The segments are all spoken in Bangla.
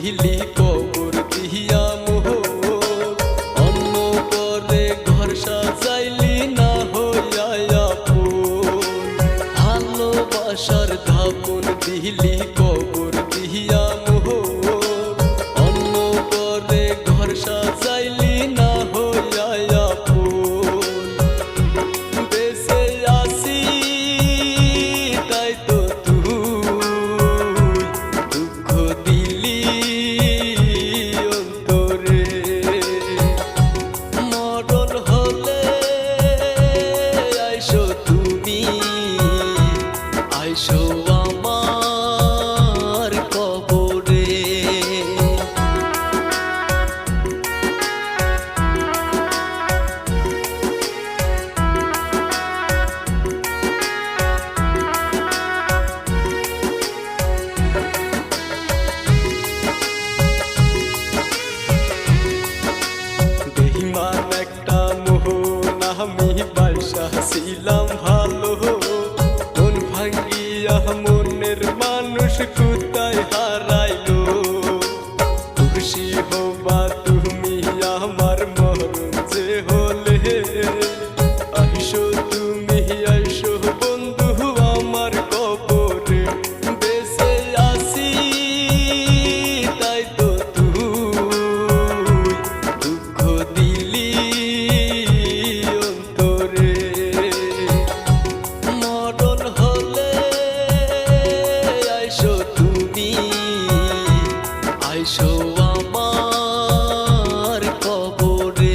দিলি কবর দিয়া মোহ অন্য করে ঘর সাজাইলি না হইয়া ভালোবাসার ধাপন দিলি কবর দিয়া মোহ অন্য করে ঘর সাজাইলি না হইয়া বেঁচে আসি তাই তো দুঃখ দিলি অন্তরে মরণ হলে আইসো তুমি আইসো আমার কবরে বেঈমান একটা মোহন আমি বাইসা ছিলাম ভালো মন ভাঙ্গিয়া মনের মানুষ কোথায় হারাইলো খুশি হবা তুমি আমার মরণ যে হলে আইসো তুমি আইসো বন্ধু আমার কবরে বেঁচে আসি তাই তো দুঃখ দিলি অন্তরে মরণ হলে আইসো তুমি আইসো আমার কবরে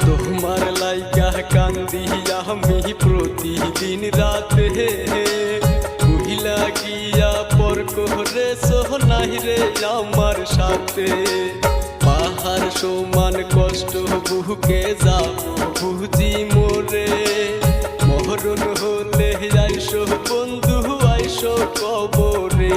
তোমার লাইগা কান্দি আমি প্রতিদিন রাতে ভুইলা গিয়া পর করে সোনাই রে আমার সাথে পাহাড় সমান কষ্ট বুকে যাব বুঝি মোরে মরণ হলে আইসো বন্ধু আইসো কবরে